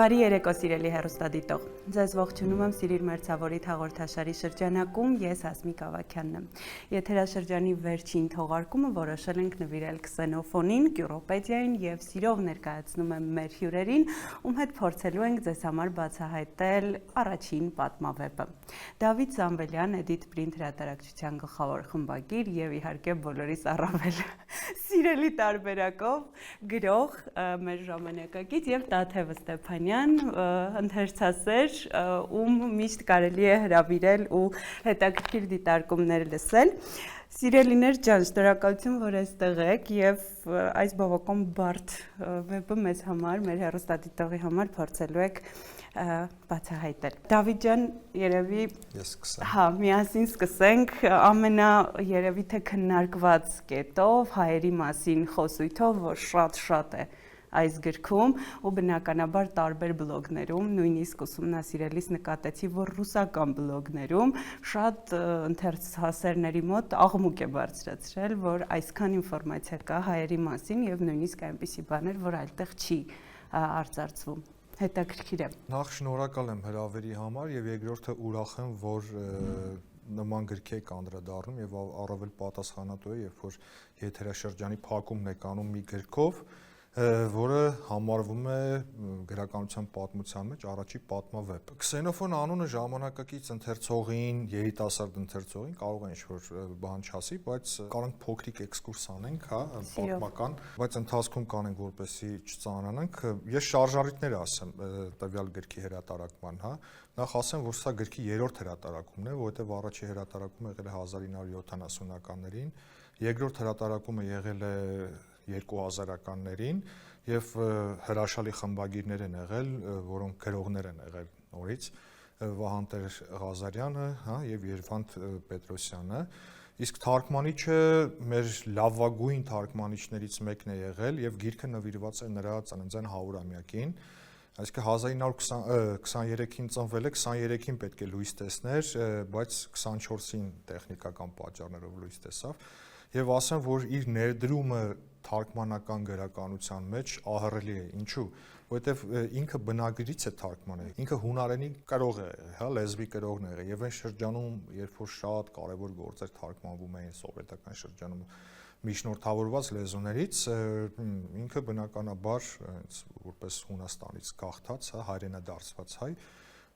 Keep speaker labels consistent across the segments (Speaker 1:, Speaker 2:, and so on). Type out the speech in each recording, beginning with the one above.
Speaker 1: Բարի երեկո սիրելի հեռուստադիտող, ձեզ ողջունում եմ Սիրիր մերձավորիդ հաղորդաշարի շրջանակում, ես Հասմիկ Ավագյանն եմ։ Եթերաշրջանի վերջին թողարկումը որոշել ենք նվիրել քսենոֆոնին, կյուրոպեդիային եւ սիրով ներկայացնում եմ մեր հյուրերին, ում հետ փորձելու ենք ձեզ համար բացահայտել առաջին պատմավեպը։ Դավիթ Զամվելյան, Edit Print հրատարակչության գլխավոր խմբագիր եւ իհարկե բոլորիս առավել սիրելի տարբերակով գրող մեր ժամանակակից եւ Տաթև Ստեփանյան, ընթերցասեր, ում միշտ կարելի է հրավիրել ու հետաքրքիր դիտարկումներ լսել։ Սիրելիներ ջան, շնորհակալություն, որ այստեղ եք եւ այս բավական բարդ վեպը մեզ համար, մեր հեռուստադիտողի համար փորձելու եք բացահայտել։ Դավիթ ջան, երևի
Speaker 2: ես սկսեմ։
Speaker 1: Հա, միասին սկսենք ամենա երևի թե քննարկված կետով, հայերի մասին խոսույթով, որ շատ է այս գրքում ու բնականաբար տարբեր բլոգներում, նույնիսկ ուսումնասիրելիս նկատեցի, որ ռուսական բլոգներում շատ ընթերցասերների մոտ աղմուկ է բարձրացրել, որ այսքան ինֆորմացիա կա հայերի մասին եւ նույնիսկ այնպիսի բաներ, որ այլտեղ չի արծարծվում։ Հետաքրքիր է։
Speaker 2: Նախ շնորհակալ եմ հրավերի համար եւ երկրորդը ուրախ եմ, որ նման գրքի եք անդրադառնում եւ առավել պատասխանատու է, երբ որ եթերաշրջանի փակումն եք անում մի գրքով, որը համարվում է գրականության պատմության մեջ առաջի պատմավեպ։ Քսենոֆոն անունը ժամանակակից ընթերցողին, երիտասարդ ընթերցողին կարող է ինչ-որ բան չասի, բայց կարող ենք փոքրիկ էքսկուրս անենք, հա, պատմական, բայց ընթացքում կանենք, որպեսզի չծանրանանք։ Ես շարժառիթներ ասեմ տվյալ գրքի հրատարակման, հա։ Նախ ասեմ, որ սա գրքի երրորդ հրատարակումն է, որովհետև առաջի հրատարակումը եղել է 1970-ականներին, երկրորդ հրատարակումը եղել է 2000-ականներին եւ հրաշալի խմբագիրներ են եղել, որոնք գրողներ են եղել նորից Վահան Ղազարյանը, հա, եւ Երվանդ Պետրոսյանը, իսկ թարգմանիչը մեր լավագույն թարգմանիչներից մեկն է եղել եւ գիրքը նվիրված է նրա ծննդյան 100-ամյակին, այսինքն 1923-ին ծնվել է, 23-ին պետք է լույս տեսներ, բայց 24-ին տեխնիկական պատճառներով լույս տեսավ եւ ասեմ, որ իր ներդրումը թարգմանական գրականության մեջ ահռելի է, ինչու, որովհետև ինքը բնագրից է թարգմանել, ինքը հունարենի կրող է, հա, լեզվի կրողն է եւ այն շրջանում, երբ որ շատ կարեւոր գործեր թարգմանվում էին սովետական շրջանում միջնորդավորված լեզուներից, ինքը բնականաբար որպես Հունաստանից գաղթած, հա, հայրենադարձված հայ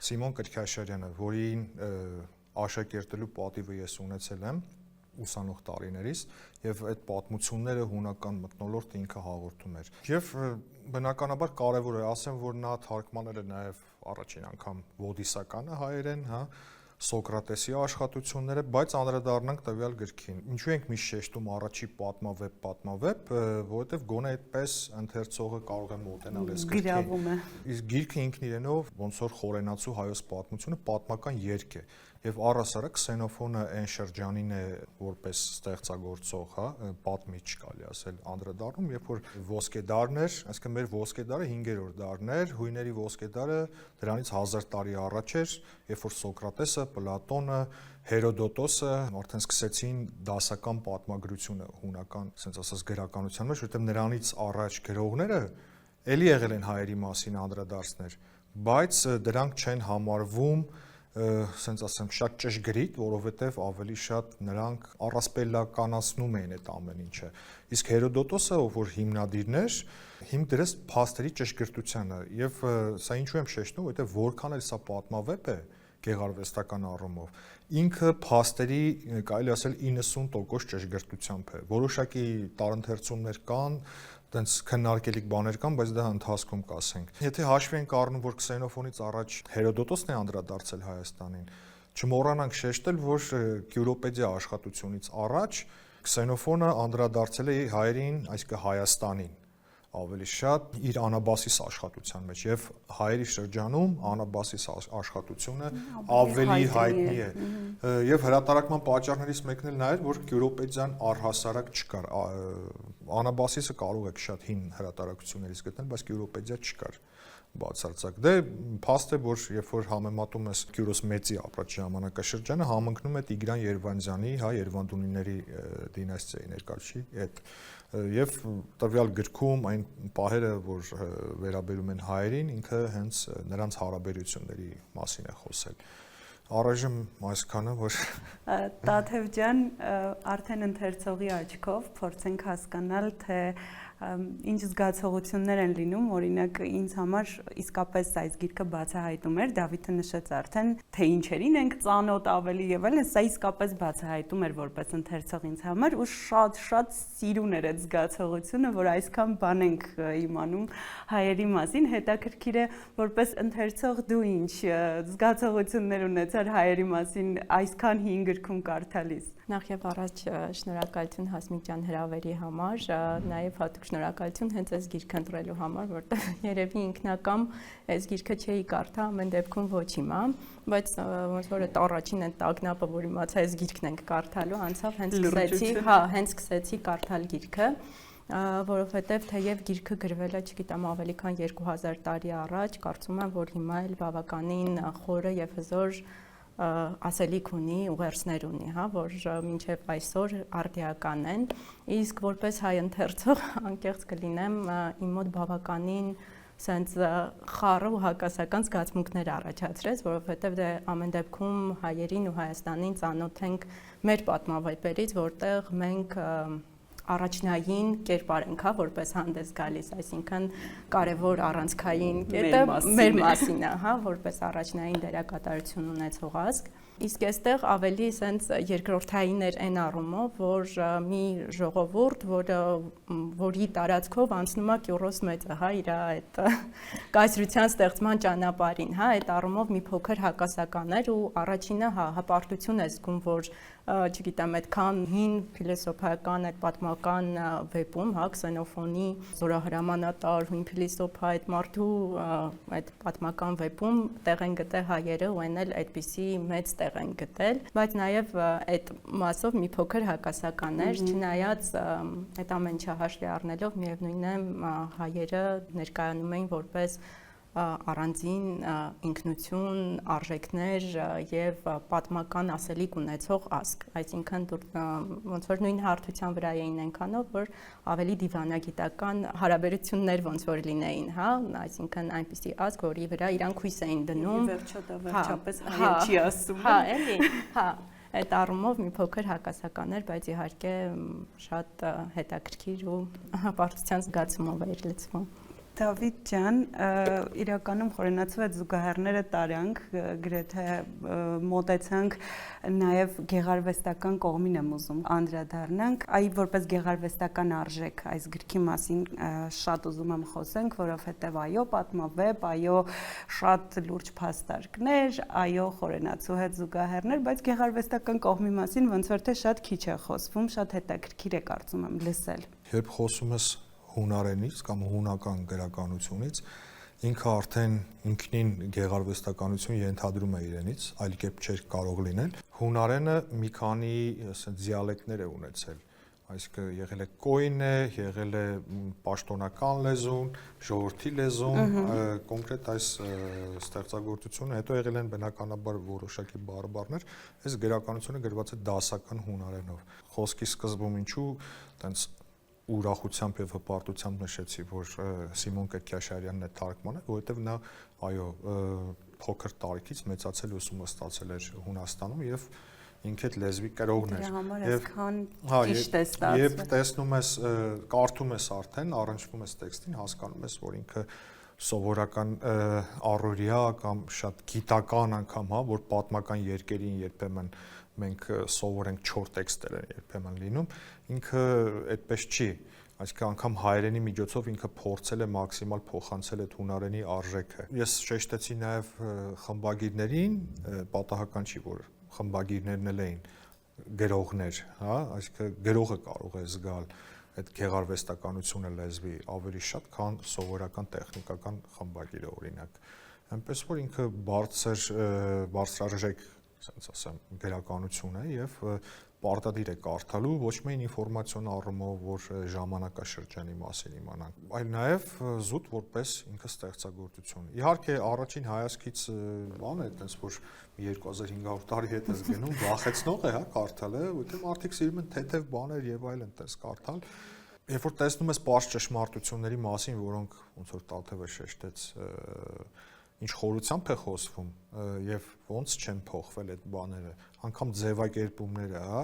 Speaker 2: Սիմոն Կրքաշարյանը, որին աշակերտելու պատիվը ես ունեցել եմ ուսանող տարիներից եւ այդ պատմությունները հունական մթնոլորտը ինքը հաղորդում էր։ Եվ բնականաբար կարեւոր է ասեմ, որ նա թարգմանել է նաեւ առաջին անգամ Ոդիսականը հայերեն, հա, Սոկրատեսի աշխատությունները, բայց անդրադառնանք տվյալ գրքին։ Ինչու ենք միշտ շեշտում առաջի պատմավեպ, որովհետեւ գոնե այդպես ընթերցողը կարող է մոտենալ այս գրքին։ Իսկ գիրքը ինքն իրենով ոնց որ խորենացու հայոց պատմությունը պատմական երգ է։ Եվ առասարակ Քսենոֆոնը այն շրջանին է որպես ստեղծագործող, հա, պատմիչ կարելի ասել անդրադառնում, երբ որ ոսկեդարներ, այսինքն մեր ոսկեդարը 5-րդ դարն էր, հույների ոսկեդարը դրանից 1000 տարի առաջ էր, երբ որ Սոկրատեսը, Պլատոնը, Հերոդոտոսը արդեն սկսեցին դասական պատմագրությունը հունական, ասենց ասած գրականության մեջ, որտեղ նրանից առաջ գրողները ելի եղել են հայերի մասին անդրադարձներ, բայց դրանք չեն համարվում ասենց ասեմ շատ ճշգրիտ, որովհետև ավելի շատ նրանք առասպելականացնում էին այդ ամեն ինչը։ Իսկ Հերոդոտոսը, ով որ հիմնադիրն էր, հիմք դրեց փաստերի ճշգրտությանը եւ սա ինչու եմ շեշտում, որովհետև որքան էլ սա պատմավեպ է գեղարվեստական առումով, ինքը փաստերի կարելի ասել 90% ճշգրտությամբ է։ Որոշակի տարընթերցումներ կան, տենց քննարկելիք բաներ կան, բայց դա ընթացքում կասենք։ Եթե հաշվի ենք առնում, որ Քսենոֆոնից առաջ Հերոդոտոսն է անդրադարձել Հայաստանին, չմոռանանք շեշտել, որ Կյուրոպեդիա աշխատությունից առաջ Քսենոֆոնը անդրադարձել է հայերին, այսինքն Հայաստանին, ավելի շատ իր Անաբասիս աշխատության մեջ եւ հայերի շրջանում Անաբասիս աշխատությունը ավելի հայտնի է եւ հրատարակման պատճառներից մեկն էլ նա էր, որ Կյուրոպեդիան առհասարակ չկար, Անաբասիսը կարող եք շատ հին հրատարակություններից գտնել, բայց Կյուրոպեդիա չկար, բացարձակ։ Դե փաստ է, որ երբ որ համեմատում ես Կյուրոս մեծի ապրած ժամանակաշրջանը, համընկնում է Տիգրան Երևանյանի, հա, Երևանդունիների դինաստիայի ներկայացի հետ։ Եվ տվյալ գրքում այն պահերը, որ վերաբերում են հայերին, ինքը հենց նրանց հարաբերությունների մասին է խոսել։ Առայժմ այսքանը, որ
Speaker 1: Տաթև ջան, արդեն ընթերցողի աչքով փորձենք հասկանալ, թե ինչ զգացողություններ են լինում, օրինակ ինձ համար իսկապես այս գիրքը բացահայտում էր, Դավիթը նշեց արդեն, թե ինչերին ենք ծանոթ ավելի եւ այլն, սա իսկապես բացահայտում էր որպես ընթերցող ինձ համար ու շատ սիրուն էր այդ զգացողությունը, որ այսքան բան ենք իմանում հայերի մասին, հետաքրքիր է որպես ընթերցող դու ինչ զգացողություններ ունեցար հայերի մասին այսքան հին գրքում կարդալիս։
Speaker 3: Նախ եւ առաջ շնորհակալություն Հասմիկ ջան հրավերի համար, նաեւ հատուկ շնորհակալություն հենց այս գիրքը ընտրելու համար, որտեղ երևի ինքնակամ այս գիրքը չէի կարդա, ամեն դեպքում ոչ հիմա, բայց ոնց որ այդ առաջին այդ տագնապը, որ իմացա այս գիրքն ենք կարդալու, անցավ հենց սկսեցի կարդալ գիրքը, որովհետեւ թեև գիրքը գրվել է, չգիտեմ, ավելի քան 2000 տարի առաջ, կարծում եմ, որ հիմա էլ բավականին խորը եւ հզոր ասելիք ունի, ուղերձներ ունի, հա, որ մինչև այսօր արդիական են, իսկ որպես հայ ընթերցող անկեղծ կլինեմ, իմ մոտ բավականին սենց խառը ու հակասական զգացմունքներ առաջացրեց, որովհետև դե ամեն դեպքում հայերին ու Հայաստանին ծանոթ ենք մեր պատմավեպերից, որտեղ մենք առաջնային կերպար ենք, հա, որպես հանդես գալիս, այսինքն կարևոր առանցքային կետը մեր մասին է, հա, որպես առաջնային դերակատարություն ունեցող ազգ։ Իսկ այստեղ ավելի սենց երկրորդային էր այն առումով, որ մի ժողովուրդ, որի տարածքով անցնում է Կյուրոս մեծը, հա, իր այդ կայսրության ստեղծման ճանապարհին, հա, այդ առումով մի փոքր հակասական էր ու առաջինը, հա, հպարտություն է զգում, որ չգիտեմ, այդքան հին փիլիսոփայական այդ պատմական վեպում, հա, Քսենոֆոնի զորահրամանատար հույն փիլիսոփա այդ մարդու այդ պատմական վեպում տեղ են գտել հայերը ու այն էլ այդպիսի մեծ տեղ են գտել, բայց նաև այդ մասով մի փոքր հակասական էր, չնայած այդ ամեն ինչը հաշվի առնելով միևնույն է հայերը ներկայանում էին որպես առանձին ինքնություն, արժեքներ եւ պատմական ասելիք ունեցող ազգ, այսինքն ոնց որ նույն հարթության վրա էին այնքանով, որ ավելի դիվանագիտական հարաբերություններ ոնց որ լինեին, հա, այսինքն այնպիսի ազգ, որի վրա իրանք հույս էին դնում,
Speaker 1: վերջապես հայը չի ասում,
Speaker 3: հա, էլի, հա, այդ առումով մի փոքր հակասական էր, բայց իհարկե շատ հետաքրքիր ու հպարտության զգացումով էր լցվում։
Speaker 1: Դավիթ ջան, իրականում խորենացված զուգահեռները տարանք, գրեթե մոտեցանք նաև գեղարվեստական կողմին եմ ուզում անդրադառնանք, այ որպես գեղարվեստական արժեք այս գրքի մասին շատ ուզում եմ խոսենք, որովհետև այո, պատմավեպ, այո, շատ լուրջ փաստարկներ, այո, խորենացու հետ զուգահեռներ, բայց գեղարվեստական կողմի մասին ոնց որ թե շատ քիչ է խոսվում, շատ հետաքրքիր է կարծում եմ լսել։
Speaker 2: Երբ խոսում ես հունարենից կամ հունական գրականությունից, ինքը արդեն ինքնին գեղարվեստականություն ենթադրում է իրենից, այլ կերպ չէր կարող լինել։ Հունարենը մի քանի դիալեկտներ է ունեցել, այսինքն եղել է կոին է, եղել է պաշտոնական լեզուն, ժողովրդի լեզուն, կոնկրետ այս ստեղծագործությունը, հետո եղել են բնականաբար որոշակի բարբառներ, այս գրականությունը գրված է դասական հունարենով։ Խոսքի սկզբում ինչու տենց ուրախությամբ եւ հպարտությամբ նշեցի, որ Սիմոն Կերկյաշարյանն է թարգմանը, որովհետեւ նա այո փոքր տարիքից մեծացել ուսումը ստացել էր Հունաստանում եւ ինքը այդ լեզվի կրողն էր։ Եվ տեսնում ես, կարդում ես արդեն, առնչվում ես տեքստին, հասկանում ես, որ ինքը սովորական առօրյա կամ շատ գիտական անգամ, հա, որ պատմական երկերին երբեմն մենք սովոր ենք 4 տեքստեր են երբեմն լինում, ինքը այդպես չի, այսինքն անգամ հայերենի միջոցով ինքը փորձել է մաքսիմալ փոխանցել այդ հունարենի արժեքը։ Ես շեշտեցի նաև խմբագիրներին, պատահական չի, որ խմբագիրներն էլ էին գրողներ, հա, այսինքն գրողը կարող է զգալ այդ գեղարվեստականությունը լեզվի ավելի շատ, քան սովորական տեխնիկական խմբագիրը օրինակ։ Այնպես որ ինքը բարձրարժեք, ասեմ, գրականություն է եւ պարտադիր է կարդալու ոչ միայն ինֆորմացիոն առումով, որ ժամանակաշրջանի մասին իմանանք, այլ նաև զուտ որպես ինքը ստեղծագործություն։ Իհարկե, առաջին հայացքից բան է, այտենց որ 2500 տարի հետ ես գնում, վախեցնող է, հա, կարդալը, որտեղ մարդիկ սիրում են թեթև բաներ եւ այլն այտենց կարդալ։ Երբ որ տեսնում ես բարձ ճշմարտությունների մասին, որոնք ոնց որ Տաթևը շեշտեց, ինչ խորությամբ է խոսվում եւ ոնց չեն փոխվել այդ բաները, անգամ ձևակերպումները, հա,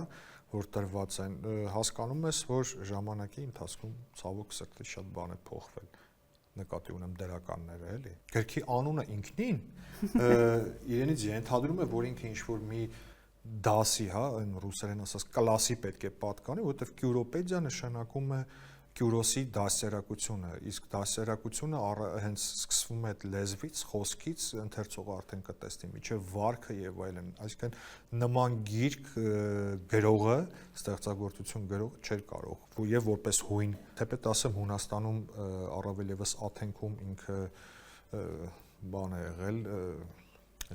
Speaker 2: որ տրված են, հասկանում ես, որ ժամանակի ընթացքում ցավոք սրտի շատ բան է փոխվել, նկատի ունեմ դրականները, էլի։ Գրքի անունը ինքնին իրենից ենթադրում է, որ ինքը ինչ-որ մի դասի, հա, այն ռուսերեն ասած կլասի պետք է պատկանի, որովհետեւ կյուրոպեդիա նշանակում է Կյուրոսի դասերակությունը, իսկ դասերակությունը հենց սկսվում է այդ լեզվից, խոսքից, ընթերցողը արդեն կտեսնի միջև վարքը եւ այլն, այսինքն նման գիրք գրողը, ստեղծագործություն գրողը չէր կարող եւ որպես հույն, թեպետ ասեմ Հունաստանում առավել եւս Աթենքում ինքը բան է եղել,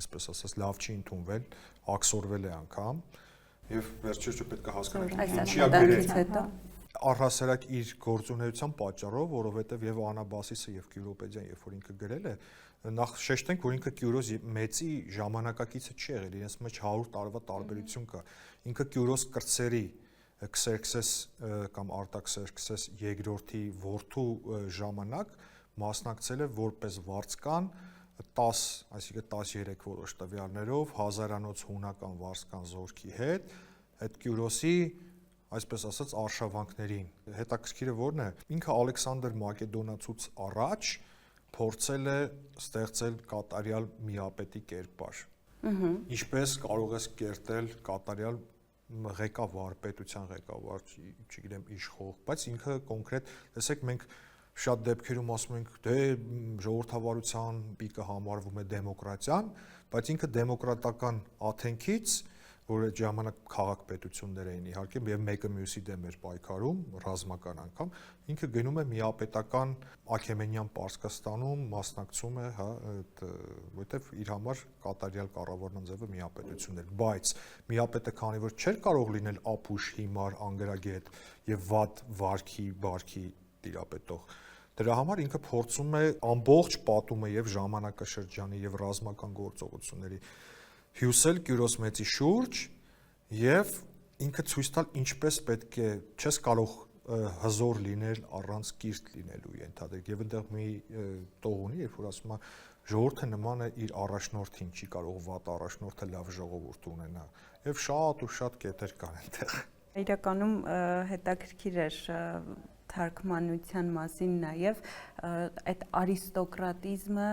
Speaker 2: այսպես ասած, լավ չի ընդունվել, աքսորվել է անգամ եւ վերջերս պետք է հասկանանք ինչի է գրել առհասարակ իր գործունեության պատճառով, որովհետև եւ Անաբասիսը եւ Կյուրոպեդիան, երբ որ ինքը գրել է, նախ շեշտենք, որ ինքը Կյուրոս մեծի ժամանակակիցը չի եղել, իրենց մեջ 100 տարվա տարբերություն կա։ Ինքը Կյուրոս կրտսերի Քսերքսես կամ Արտաքսերքսես II-ի որդու ժամանակ մասնակցել է որպես վարձկան 10, այսինքն 13 որոշ տվյալներով հազարանոց հունական վարձկան զորքի հետ, այդ Կյուրոսի այսպես ասած արշավանքներին։ Հետաքրքիրը որն է։ Ինքը Ալեքսանդր Մակեդոնացուց առաջ փորձել է ստեղծել կատարյալ միապետի կերպար։ Ինչպես կարող ես կերտել կատարյալ ղեկավար, պետության ղեկավար, չգիտեմ, իշխող, բայց ինքը կոնկրետ, տեսեք, մենք շատ դեպքերում ասում ենք, դե ժողովրդավարության պիկը համարվում է դեմոկրատիան, բայց ինքը դեմոկրատական Աթենքից որ այդ ժամանակ քաղաքպետություններ էին իհարկե եւ մեկը մյուսի դեմ էր պայքարում ռազմական անգամ ինքը գնում է միապետական Աքեմենյան Պարսկաստանում մասնակցում է, հա, որտեվ իր համար կատարյալ կառավարման ձևը միապետությունն էր, բայց միապետը քանի որ չէր կարող լինել ապուշ, հիմար, անգրագետ եւ վատ վարքի տիրապետող դրա համար ինքը փորձում է ամբողջ պատումը եւ ժամանակաշրջանի եւ ռազմական գործողությունների հյուսել Կյուրոս մեծի շուրջ եւ ինքը ցույց տալ ինչպես պետք է չես կարող հզոր լինել առանց կիրթ լինելու ենթադրեք եւ այնտեղ մի տող ունի երբ որ ասում է ժողովուրդը նման է իր առաջնորդին չի կարող վատ առաջնորդը լավ ժողովուրդ ունենա եւ շատ ու շատ կետեր կան այնտեղ
Speaker 1: իրականում հետաքրքիր էր թարգմանության մասին նաեւ այդ արիստոկրատիզմը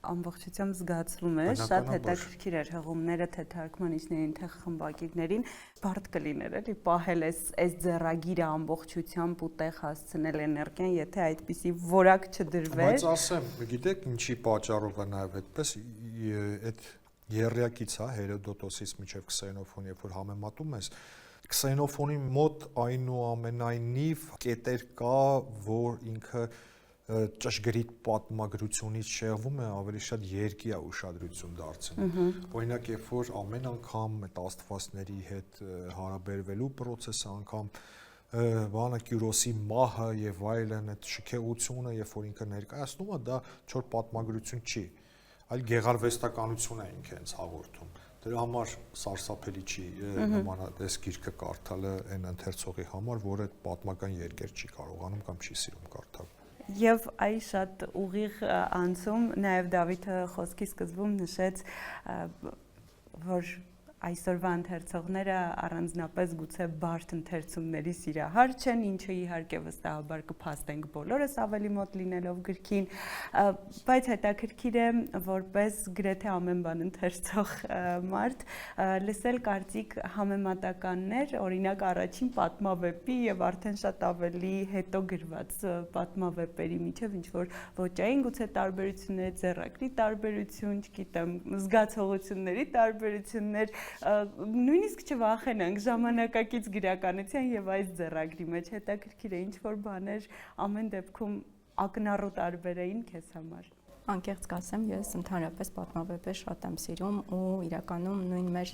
Speaker 1: ամբողջությամբ զգացվում է, շատ հետաքրքիր էր հղումները թե թարգմանիչներին, թե խմբագիրներին, բարդ կլիներ էլի պահել այս ձեռագիրը ամբողջությամբ ու տեղ հասցնել էներգիան, եթե այդպիսի որակ չդրվեր։
Speaker 2: Բայց ասեմ, գիտեք ինչի պատճառով է նաև այդպես այդ եռյակից, հա, Հերոդոտոսից մինչև Քսենոֆոն, երբ որ համեմատում ես, Քսենոֆոնի մոտ այնուամենայնիվ կետեր կա, որ ինքը ճշգրիտ պատմագրությունից շեղվում է ավելի շատ երկիա ուշադրություն դարձնում։ Օրինակ, երբ որ ամեն անգամ այդ աստվածների հետ հարաբերվելու process-ը անգամ բանը Կյուրոսի մահը եւ այլն այդ շքեղությունը, երբ որ ինքը ներկայացնում է, դա չոր պատմագրություն չի, այլ գեղարվեստականություն է ինքը հենց հաղորդում։ Դրա համար սարսափելի չի նմանատես գիրքը կարդալը այն ընթերցողի համար, որը պատմական երկեր չի կարողանում կամ չի սիրում կարդալ։
Speaker 1: Եվ այ շատ ուղիղ անցում նաև Դավիթը խոսքի սկզբում նշեց, որ այսօրվա ընթերցողները առանձնապես գուցե բարդ ընթերցումների սիրահար չեն, ինչը իհարկե վստահաբար կփաստենք բոլորս ավելի մոտ լինելով գրքին, բայց հետաքրքիր է որպես գրեթե ամեն բան ընթերցող մարդ լսել կարծիք համեմատականներ, օրինակ առաջին պատմավեպի եւ արդեն շատ ավելի հետո գրված պատմավեպերի միջև ինչ որ ոճային գուցե տարբերություններ, ձեռագրի տարբերություն, չգիտեմ, զգացողությունների տարբերություններ նույնիսկ չվախենանք ժամանակակից գրականության եւ այս ձեռագրի մեջ հետաքրքիր է ինչ որ բաներ ամեն դեպքում ակնառու տարբեր էին քեզ համար։
Speaker 3: Անկեղծ կասեմ, ես ընդհանրապես պատմավեպեր շատ եմ սիրում ու իրականում նույն մեր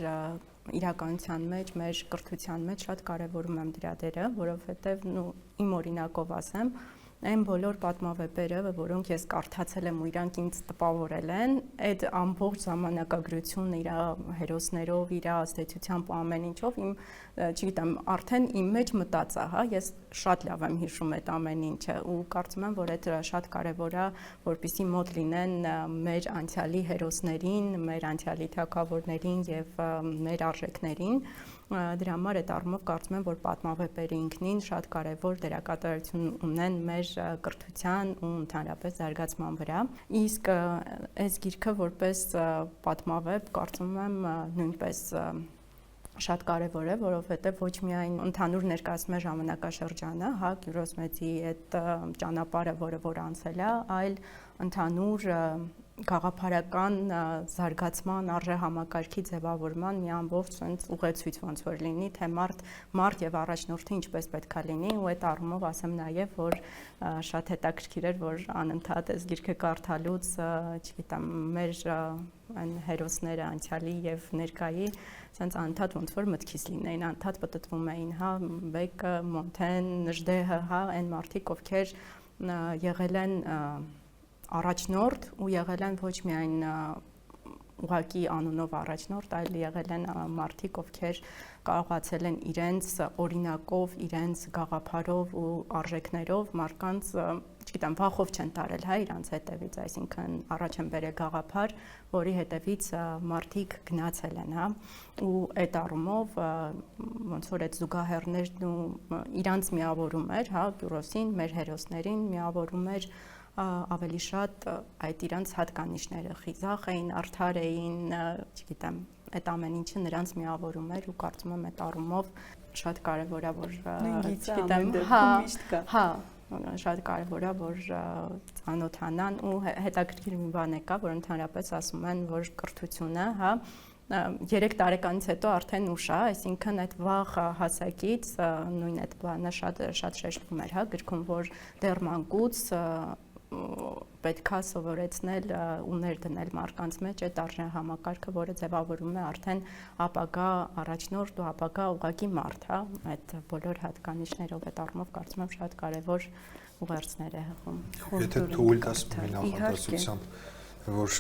Speaker 3: իրականության մեջ, մեր կրթության մեջ շատ կարևորում եմ դրա դերը, որովհետև իմ օրինակով ասեմ, այն բոլոր պատմավեպերը, որոնք ես կարդացել եմ ու իրանք ինձ տպավորել են, այդ ամբողջ ժամանակագրությունն իր հերոսներով, իր ազդեցությամբ ու ամեն ինչով իմ, չգիտեմ, արդեն իմ մեջ մտած է, հա, ես շատ լավ եմ հիշում այդ ամեն ինչը ու կարծում եմ, որ այդ շատ կարևոր է, որպեսզի մոտ լինեն մեր անցյալի հերոսներին, մեր անցյալի թագավորներին եւ մեր արժեքներին։ Դրա համար այդ առումով կարծում եմ, որ պատմավեպերը ինքնին շատ կարևոր դերակատարություն ունեն մեր կրթության ու ընդհանրապես զարգացման վրա։ Իսկ այս գիրքը որպես պատմավեպ կարծում եմ նույնպես շատ կարևոր է, որովհետև ոչ միայն ընդհանուր ներկայացում է ժամանակաշրջանը, հա, Կյուրոս Մեծի այդ ճանապարհը, որը անցել է, այլ ընդհանուր գաղափարական զարգացման արժեհամակարգի ձևավորման մի ամբողջ sense ուղեցույց ոնց որ լինի, թե մարդ եւ առաջնորդը ինչպես պետքա լինի ու այդ առումով ասեմ նաեւ որ շատ հետաքրքիր էր որ անընդհատ այս գիրքը կարդալուց, չգիտեմ, մեր այն հերոսները անցյալի եւ ներկայի sense անընդհատ ոնց որ մտքից լինեին, անընդհատ պատտվում էին, հա, Բեկը, Մոնթեն, Նժդեհը, հա, այն մարդիկ, ովքեր եղել են առաջնորդ ու եղել են ոչ միայն ուղակի անունով առաջնորդ, այլ եղել են մարդիկ, ովքեր կարողացել են իրենց օրինակով, իրենց գաղափարով ու արժեքներով մարդկանց, չգիտեմ, վախով չեն տարել, հա, իրանց հետևից, այսինքն առաջ են բերել գաղափար, որի հետևից մարդիկ գնացել են, հա, ու այդ առումով ոնց որ այդ զուգահեռներն ու իրանց միավորում էր, հա, Կյուրոսին, մեր հերոսներին միավորում էր ավելի շատ այդ իրանց հատկանիշները խիզախ էին, արդար էին, չգիտեմ, այդ ամեն ինչը նրանց միավորում էր ու կարծում եմ այդ առումով շատ կարևոր է որ
Speaker 1: չգիտեմ,
Speaker 3: հա, շատ կարևոր է որ ծանոթանան ու հետաքրքիր մի բան է կա, որ ընդհանրապես ասում են, որ կրթությունը, հա, 3 տարեկանից հետո արդեն ուշ է, այսինքն այդ վաղ հասակից նույն այդ բանը շատ շեշտվում էր, հա, գրքում, որ դեռ մանկուց պետքա սովորեցնել ու ներդնել մարդկանց մեջ այդ արժեհամակարգը, որը ձևավորում է արդեն ապագա առաջնորդ ու ապագա ուղղակի մարդ, հա, այդ բոլոր հատկանիշներով այդ առումով կարծում եմ շատ կարևոր ուղերձներ է հղում։
Speaker 2: Եթե թույլ տաս մի նախադասությամբ, որ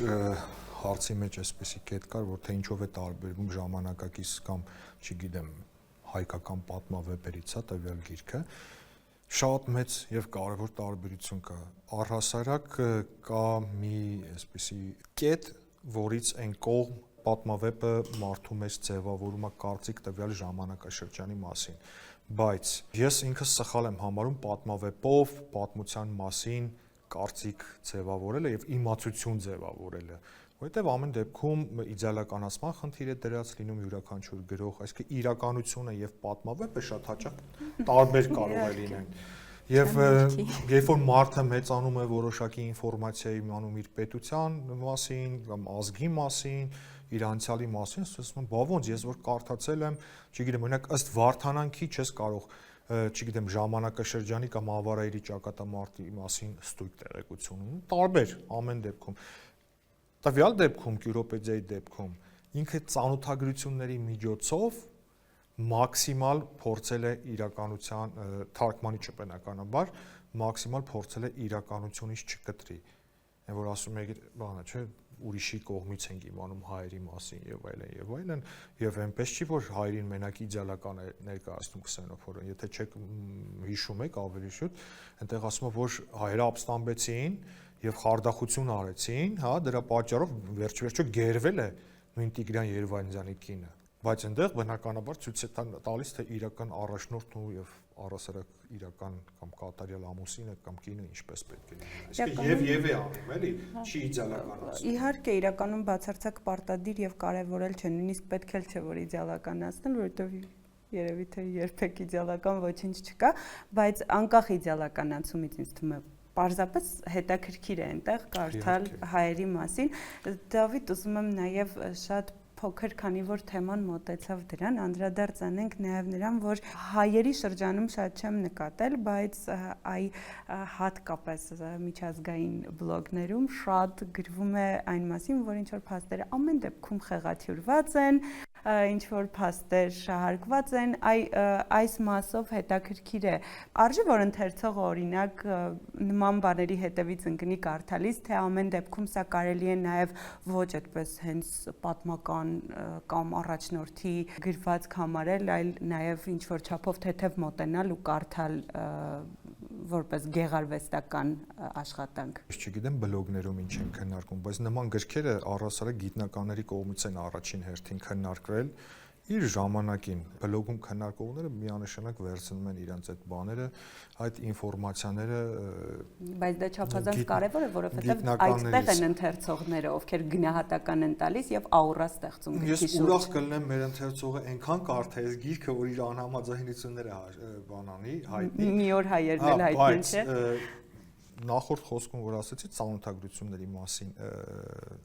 Speaker 2: հարցի մեջ այսպեսի կետ կար, որ թե ինչով է տարբերվում ժամանակակից կամ, չգիտեմ, հայկական պատմավեպերից, հա, տվյալ գիրքը, շատ մեծ եւ կարեւոր տարբերություն կա։ Առհասարակ կա մի այսպեսի կետ, որից այն կողմ պատմավեպը մարդու մեջ ձևավորում է կարծիք տվյալ ժամանակաշրջանի մասին։ Բայց ես ինքս սխալ եմ համարում պատմավեպով պատմության մասին կարծիք ձևավորելը եւ իմացություն ձևավորելը, որովհետեւ ամեն դեպքում իդեալականացման խնդիր է դրած լինում յուրաքանչյուր գրող, այսինքն իրականությունը եւ պատմավեպը շատ հաճախ տարբեր կարող է լինեն։ Եվ երբ որ մարդը մեծանում է որոշակի ինֆորմացիա իմանում իր պետության մասին կամ ազգի մասին, իր անցյալի մասին, ասում եմ, բա ոնց ես որ կարդացել եմ, չգիտեմ, օրինակ ըստ Վարդանանքի չես կարող, չգիտեմ, ժամանակաշրջանի կամ ավարայրի ճակատամարտի մասին ստույգ տեղեկություն ունենալ, տարբեր ամեն դեպքում։ Տվյալ դեպքում, Կյուրոպեդիայի դեպքում, ինքը ծանոթագրությունների միջոցով մաքսիմալ փորձել է իրականության թարգմանիչը բնականաբար մաքսիմալ փորձել է իրականությունից չկտրի։ Այն որ ասում եք, բանը, չէ, ուրիշի կողմից ենք իմանում հայերի մասին եւ այլն, եւ այնպես չի որ հայերին մենակ իդեալական է ներկայացնում Քսենոֆորը, եթե չեք հիշում եք ավելի շուտ, այնտեղ ասում է որ հայերը ապստամբեցին եւ խարդախություն արեցին, հա, դրա պատճառով վերջ-վերջո գերվել է նույն Տիգրան Երևանյանի կինը, բայց այնտեղ բնականաբար ցույց է տալիս թե իրական առաջնորդն ու եւ առասարակ իրական կամ կատարյալ ամուսինը կամ կինը ինչպես պետք է լինի։ Այսինքն եւ է անում, էլի, չի իդեալականացնում։
Speaker 1: Իհարկե, իրականում բացարձակ պարտադիր եւ կարեւորել չէ, նույնիսկ պետք էլ չէ որ իդեալականացնել, որովհետեւ երևի թե երբեք իդեալական ոչինչ չկա, բայց անկախ իդեալականացումից ինձ թվում է պարզապես հետաքրքիր է այնտեղ կարդալ հայերի մասին։ Դավիթ, ուզում եմ նաև շատ փոքր, քանի որ թեման մոտեցավ դրան, անդրադարձ անենք նաև նրան, որ հայերի շրջանում շատ չեմ նկատել, բայց այ հատկապես միջազգային բլոգներում շատ գրվում է այն մասին, որ ինչ որ փաստերը ամեն դեպքում խեղաթյուրված են, ինչ որ փաստեր շահարկված են, այս մասով հետաքրքիր է։ Արժի որ ընթերցողը օրինակ նման բաների հետևից ընկնի կարդալիս, թե ամեն դեպքում սա կարելի է նաև ոչ այդպես հենց պատմական կամ առաջնորդի գրվածք համարել, այլ նաև ինչ որ չափով թեթև մոտենալ ու կարդալ որպես գեղարվեստական աշխատանք։
Speaker 2: Ես չգիտեմ բլոգներում ինչ են քննարկում, բայց նման գրքերը առհասարակ գիտնականների կողմից են առաջին հերթին քննարկվել իր ժամանակին։ Բլոգում քննարկողները միանշանակ վերցնում են իրենց այդ բաները, այդ ինֆորմացիաները,
Speaker 1: բայց դա չափազանց կարևոր է, որովհետև այդտեղ են ընթերցողները, ովքեր գնահատական են տալիս եւ աուրա ստեղծում գրքի շուրջ։
Speaker 2: Ես ուրախ կլինեմ մեր ընթերցողը այնքան կարդա այս գիրքը, որ իր անհամաձայնությունները բանանի, հայտնի։
Speaker 1: Մի օր հայերն էլ հայտնի չէ։
Speaker 2: Նախորդ խոսքում որ ասացի ծանոթագրությունների մասին,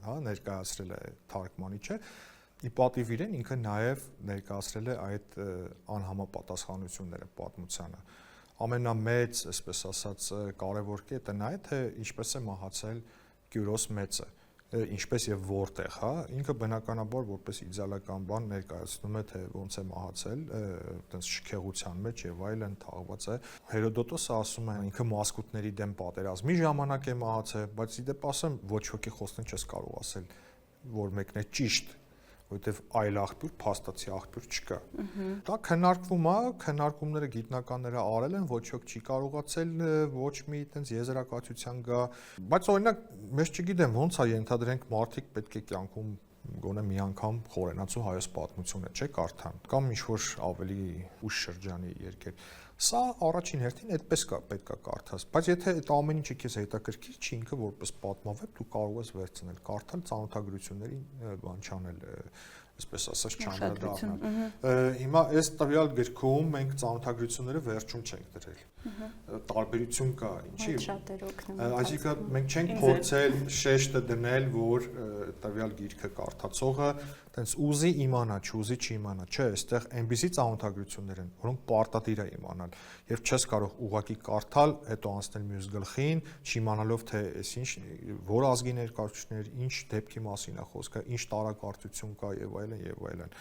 Speaker 2: հա, ներկայացրել է թարգմանիչը, ի պատիվ իրեն ինքը նաև ներկայացրել է այդ անհամապատասխանությունները պատմությանը։ Ամենամեծ, այսպես ասած, կարևոր կետը նա է, թե ինչպես է մահացել Կյուրոս մեծը, ինչպես եւ որտեղ, հա, ինքը բնականաբար որպես իդեալական բան ներկայացնում է, թե ոնց է մահացել, այտենց շքեղության մեջ եւ այլն թաղված է։ Հերոդոտոսը ասում է, ինքը մասկուտների դեմ պատերազմի ժամանակ է մահացել, բայց ի դեպ ասեմ, ոչ ոքի խոսքն չես կարող ասել, որ մեկն է ճիշտ, որովհետև այլ աղբյուր, փաստացի աղբյուր չկա։ Դա քննարկվում է, քննարկումները գիտնականները արել են, ոչ ոք չի կարողացել ոչ մի այտենց եզրակացության գա, բայց օրինակ, ես չգիտեմ ոնց է ենթադրենք մարդիկ պետք է կյանքում գոնե մի անգամ խորենացու հայոց պատմությունը չէ կարդան, կամ ինչ-որ ավելի ուշ շրջանի երկեր։ Սա առաջին հերթին այդպես պետք է կարդաս, բայց եթե այդ ամեն ինչը քեզ հետաքրքիր չի, ինքը որպես պատմավեպ դու կարող ես վերցնել, կարդալ, ծանոթագրությունների բան չանել, այսպես ասած չանդրադառնալ։ Հիմա այս տվյալ գրքում մենք ծանոթագրությունները վերջում չենք դրել։ Տարբերություն կա, ինչի։ Այսինքն մենք չենք փորձել շեշտը դնել, որ տվյալ գիրքը կարդացողը տենց ուզի իմանա, չուզի չիմանա, չէ, այստեղ այնպիսի ծանոթագրություններ են, որոնք պարտադիր է իմանալ, եւ չես կարող ուղակի կարդալ, հետո անցնել մյուս գլխին, չիմանալով թե այս ինչ, որ ազգի ներկայացուցիչներ, ինչ դեպքի մասին է խոսքը, ինչ տարակարծություն կա եւ այլն եւ այլն։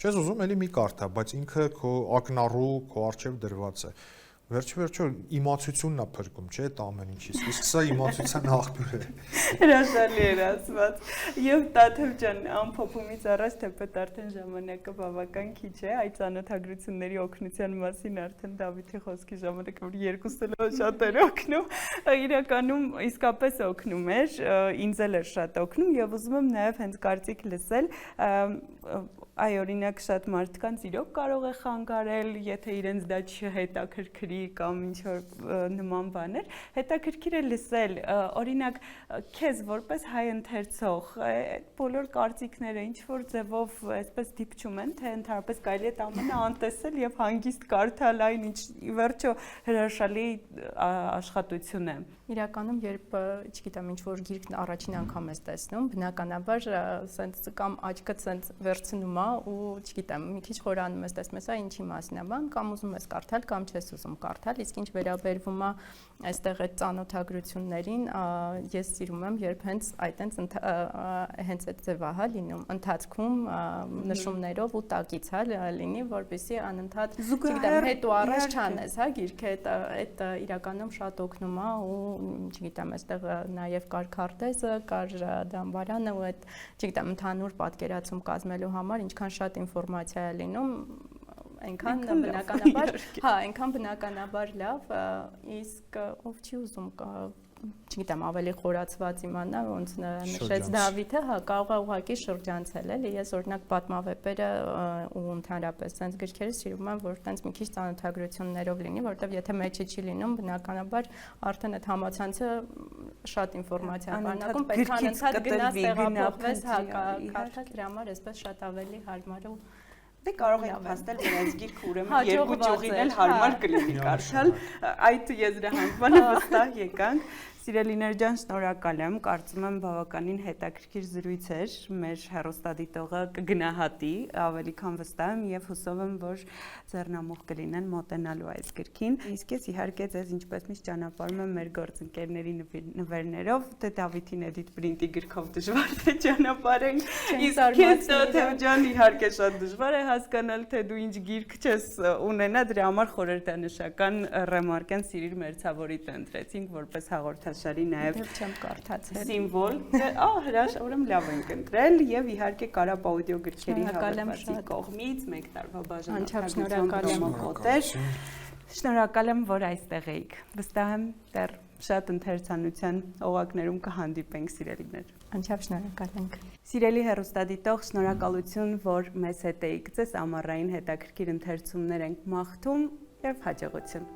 Speaker 2: Չես ուզում էլի մի կարդա, բայց ինքը քո ակնառու, քո արժեվ դրված է։ Վերջը իմացությունն է փրկում, չէ՞, այդ ամեն ինչից։ Իսկ սա իմացության աղբյուր է։
Speaker 1: Հրաշալի էր ասված։ Եվ Տաթև ջան, ամփոփումից առաջ թեպետ արդեն ժամանակը բավական քիչ է, այդ ծանոթագրությունների օգնության մասին արդեն Դավիթի խոսքի ժամանակ որ երկուսը շատ էր օգնում, իրականում իսկապես օգնում էր, ինձ էլ էր շատ օգնում եւ ուզում եմ նաեւ հենց կարծիք լսել, այ օրինակ շատ մարդկանց իրոք կարող է խանգարել, եթե իրենց դա չհետաքրքրի կամ ինչ որ նման բաներ, հետաքրքիր է լսել, օրինակ քեզ որպես հայ ընթերցող, այդ բոլոր կարծիքները ինչ որ ձևով այսպես դիպչում են, թե ընդհանրապես կարելի է ամենը անտեսել եւ հանգիստ կարդալ այն ինչ ի վերջո հրաշալի աշխատություն է։
Speaker 3: Իրականում երբ, չգիտեմ, ինչ որ գիրքն առաջին անգամ ես տեսնում, բնականաբար սենց կամ աչքդ սենց վերցնում է ու չգիտեմ, մի քիչ խորանում ես տեսնում ես, ինչի մասին է բան, կամ ուզում ես կարդալ, կամ չես ուզում կարդալ, իսկ ինչ վերաբերվում է այստեղ այդ ծանոթագրություններին, ես սիրում եմ, երբ հենց հենց այդ ձևահա լինում, ընթացքում նշումներով ու տակից լինի, որպեսզի անընդհատ, չգիտեմ, հետ ու առաջ չանես, հա, գիրքը այդ իրականում շատ օգնում է ու չգիտեմ, այստեղ նաև կար քարտեզը, կար դամբարանը ու այդ, չգիտեմ, ընդհանուր պատկերացում կազմելու համար ինչքան շատ ինֆորմացիա է լինում, այնքան բնականաբար, հա, այնքան բնականաբար լավ, իսկ ով չի ուզում չգիտեմ, ավելի խորացված իմանա, ոնց նշեց Դավիթը, հա, կարող է ուղղակի շրջանցել, էլի, ես օրինակ պատմավեպերը ու ընդհանրապես sense գրքերը սիրում եմ, որ տենց մի քիչ ծանոթագրություններով լինի, որովհետև եթե մեջը չի լինում, բնականաբար արդեն այդ համացանցը շատ ինֆորմացիա բանակում պետք է անընդհատ գնաս տեղափոխվես, հա, կարդալ դրա համար այսպես շատ ավելի հարմար ու
Speaker 1: Դե կարող եք փաստել, որ այս գիրքը ուրեմն երկու ճյուղին էլ հարմար կլինի կարդալ, այդ եզրահանգմանը վստահ եկանք։ Սիրելիներ ջան, շնորհակալ եմ, կարծում եմ բավականին հետաքրքիր զրույց էր, մեր հեռուստադիտողը կգնահատի, ավելի քան վստահ եմ եւ հուսով եմ, որ ձեռնամուխ կլինեն մոտենալու այս գրքին։ Իսկ ես իհարկե ձեզ ինչպես միշտ ճանապարհում եմ մեր գործընկերների նվերներով, թե Դավիթին Էդիթ Պրինտի գրքով դժվար է ճանապարհենք։ Իսկ քեզ Թեթև ջան, իհարկե շատ դժվար է հասկանալ, թե դու ինչ գիրք չես ունենա, դրա համար խորհրդանշական ռեմարկ են Սիրիր Մերձավորիտ ընտրեցինք որպես հաղորդաշարի նաև
Speaker 3: չեմ կարդացել
Speaker 1: սիմվոլ, հրաշ, ուրեմն լավ ենք ընտրել եւ իհարկե Կարապ աուդիո գրքերի հավաքածի կողմից մեկ տարվա բաժանորդագրություն կոմոկոտեր։ Շնորհակալ եմ, որ այստեղ էիք։ Վստահ եմ, դեռ շատ ընթերցանության օղակներում կհանդիպենք սիրելիներ։
Speaker 3: Անչափ շնորհակալ ենք։
Speaker 1: Սիրելի հեռուստադիտող, շնորհակալություն, որ մեզ հետ էիք։ Ձեզ ամառային հետաքրքիր ընթերցումներ ենք մաղթում եւ հաջողություն։